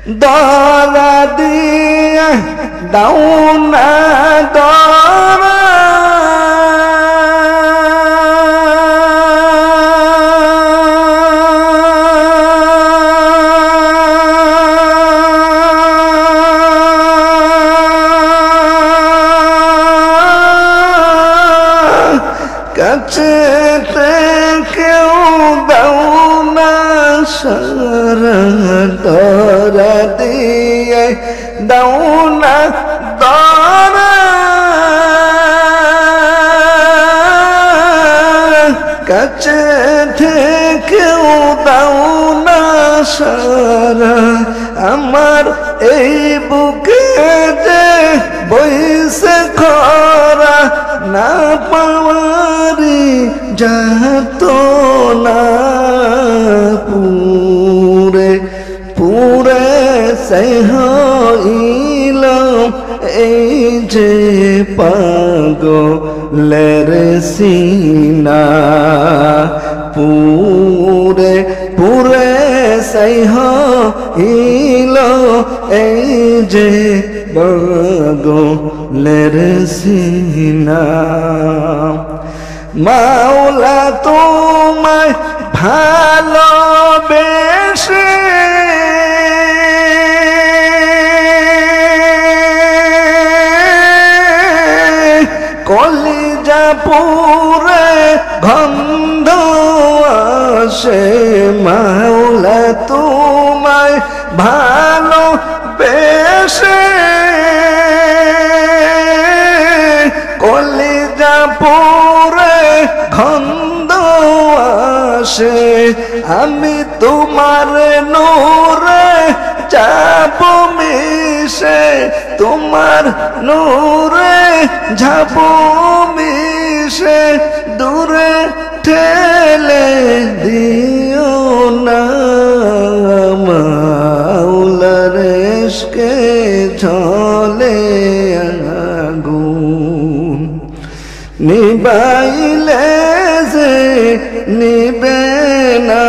দরা দিয়ে দাও না দরা কাছে কেউ দাও না সারা দরা দিয়ে দাও না দরা কাছে কেউ দাও না সারা আমার এই বুকে যে বইসে খরা না পাওয়ারি যাত না পুরে পুরে সহইল এই যে পাগলের সিনা পুরে পুরে সহইল এই যে পাগলের সিনা মাওলা তোমায় ভালোবেসে কলিজা পুরে গন্ধ আসে মাওলা তোমায় ভালোবেসে কলিজা পুরে গন্ধ আসে আমি তোমার নূরে যাব মিশে তোমার নূরে যাব মিশে দূরে ঠেলে দিও না মাওলার ইশকে ঝলে আগুন নিবাইলে যে নিবে না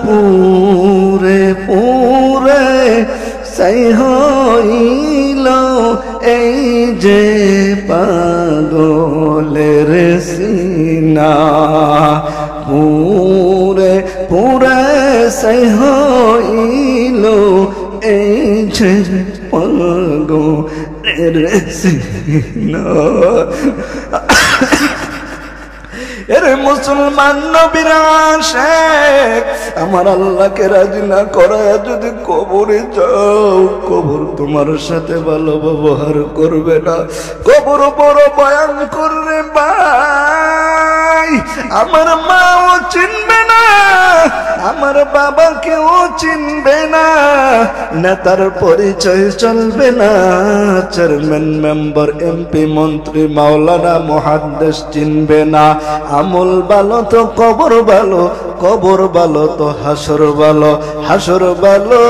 পুরে পুরে সেই হইল এই যে পাগলের সিনা পুরে পুরে সেই হইল এই যে পাগলের সিনা এরে মুসলমান নবীর আশিক আমার আল্লাহকে রাজি না করায় যদি কবরে যাও কবর তোমার সাথে ভালো ব্যবহার করবে না কবর বড় বয়ান করবে ভাই আমার মাও চিনবে না আমার বাবাকেও চিনবে না নেতার পরিচয় চলবে না চেয়ারম্যান মেম্বার এমপি মন্ত্রী মাওলানা মুহাদ্দিস চিনবে না আমল ভালো তো কবর ভালো কবর ভালো তো হাসর ভালো হাসর ভালো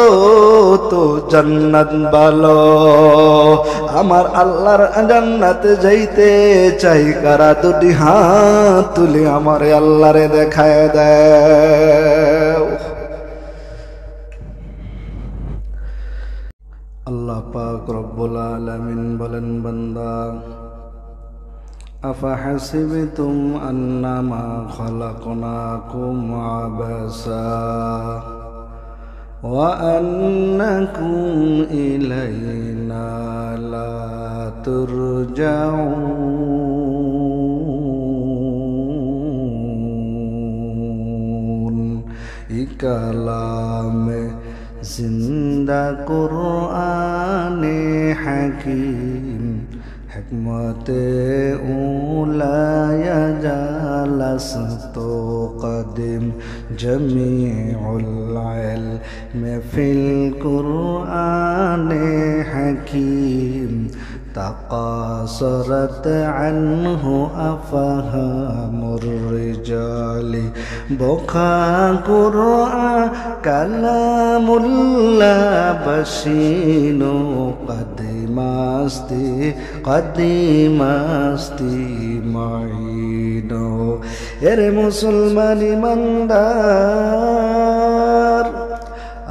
তো জান্নাত ভালো আমার আল্লাহর জান্নাতে যাইতে চাই কারা দুটি হাত তুলে আমার আল্লাহরে দেখায় দাও আল্লাহ পাক রব্বুল আলামিন বলেন বান্দা أفحسبتم أنما خلقناكم عبثا وأنكم إلينا لا ترجعون كلام زندہ قرآن حکیم حکمت اولا جالست قدیم جمیع العلم فی القرآن حکیم تقاصرت عنه أفهام الرجال بكى قرآن كلام الله بشين قديم استي معين এর মুসলমান ইমানদার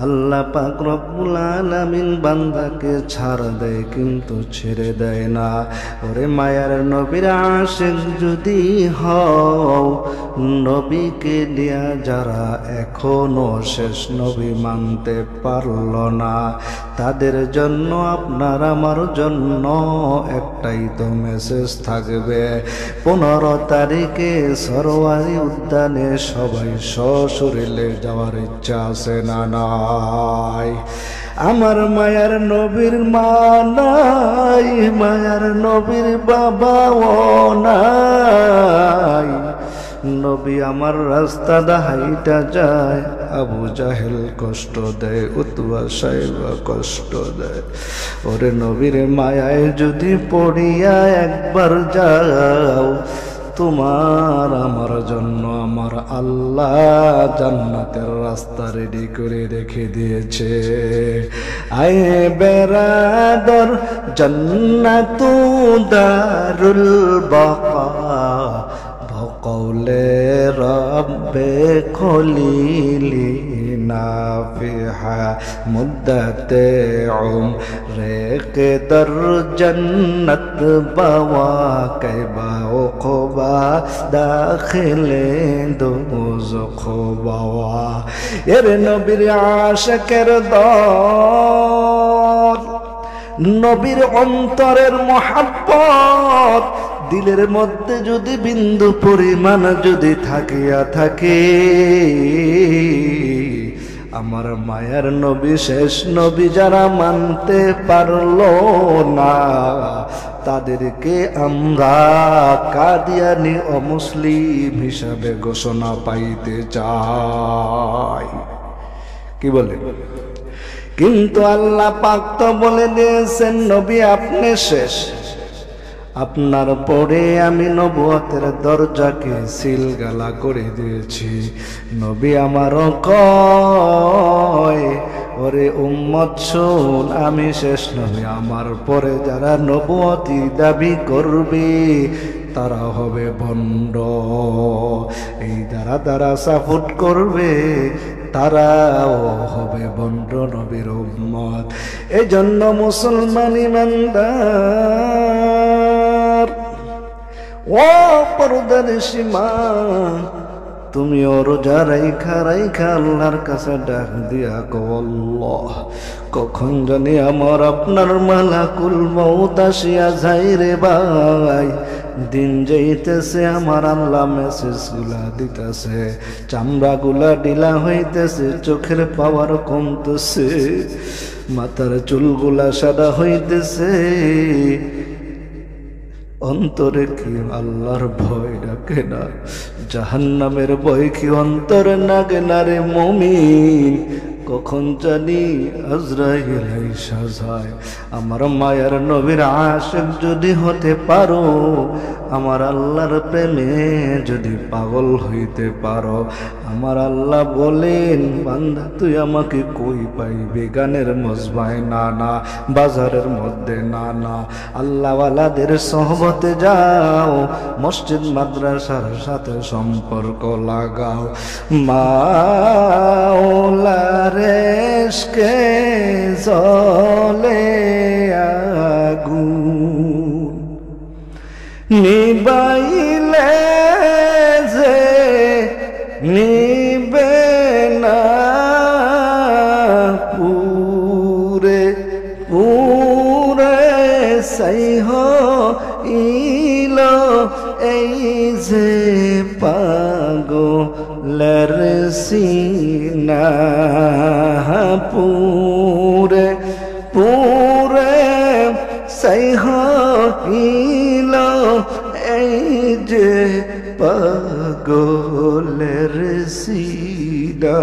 আল্লাহ পাক রব্বুল আলামিন বান্দাকে ছাড় দেয় কিন্তু ছেড়ে দেয় না। ওরে মায়ার নবীর আশিক যদি হও, নবীকে নিয়া যারা এখনো শেষ নবী মানতে পারল না, তাদের জন্য আপনার আমার জন্য একটাই তো মেসেজ থাকবে। 15 তারিখে সরোয়ারি উদ্যানে সবাই সশরীরে যাওয়ার ইচ্ছা আছে না নাই? আমার মায়ার নবীর মা নাই, মায়ার নবীর বাবাও নাই। নবী আমার রাস্তা হাইটা যায়, আবু জাহেল কষ্ট দেয়, উতবা সাইবা কষ্ট দেয়। ওরে নবীর মায়ায় যদি পড়িয়া একবার যাও, তোমার আমার জন্য আমার আল্লাহ জান্নাতের রাস্তা রেডি করে রেখে দিয়েছে। আয়ে বেরাদর জান্নাতু দারুল বাকা, কৌলে রব্বে খলিলি নাফিহা মুদ্দতে উমরে কে দর জন্নত বাওয়া কাইবা উকবা দাখিলে দোজখ বাওয়া। এর নবীর আশিকের দল, নবীর অন্তরের মহাব্বত দিলের মধ্যে যদি বিন্দু পরিমাণ যদি থাকিয়া থাকে, আমার মায়ার নবী শেষ নবী যারা মানতে পারল না, তাদেরকে আমরা কাদিয়ানি অমুসলিম হিসাবে ঘোষণা পাইতে চাই। কি বলে? কিন্তু আল্লাহ পাক তো বলে দিয়েছেন নবী আপনি শেষ, আপনার পরে আমি নবুয়তের দরজাকে সিলগালা করে দিয়েছি। নবী আমারও কয়, ওরে উম্মত শোন, আমি শেষ নবী, আমার পরে যারা নবুয়তি দাবি করবে তারা হবে ভণ্ড। এই দ্বারা সাপোর্ট করবে তারাও হবে ভণ্ড নবীর উম্মত। এই জন্য মুসলমান ইমানদার ও পর্দার সীমা, তুমি রোজা রাইখা রাইখা আল্লাহর কাছে ডাক দিয়া কও, আল্লাহ কখন জানি আমার আপনার মালাকুল মউত আসিয়া যায় রে ভাই। দিন যাইতেছে, আমার আল্লাহ মেসেজ গুলা দিতেছে, চামড়া গুলা ঢিলা হইতেছে, চোখের পাওয়ার কমতেছে, মাথার চুলগুলা সাদা হইতেছে। অন্তরে কি আল্লাহর ভয় ডাকে না? জাহান্নামের ভয় কি অন্তরে নাগে না রে মুমিন? কখন জানি আজরাইল আইসা যায়। আমার মায়ার নবীর আশিক যদি হতে পারো, আমার আল্লাহর প্রেমে যদি পাগল হইতে পারো, আমার আল্লাহ বলেন বান্দা তুই আমাকে কই পাইবি? গানের মজবায় না না, বাজারের মধ্যে না না, আল্লাহওয়ালাদের সহবতে যাও, মসজিদ মাদ্রাসার সাথে সম্পর্ক লাগাও। মাওলার ইশকে জ্বলে আগুন, নিবাইলে যে নিবে না, পুরে পুরে সাইহ ইল এই যে পাগলের সিনা, পুরে পুরে সাইহ ইল এই যে পাগলের সিনা।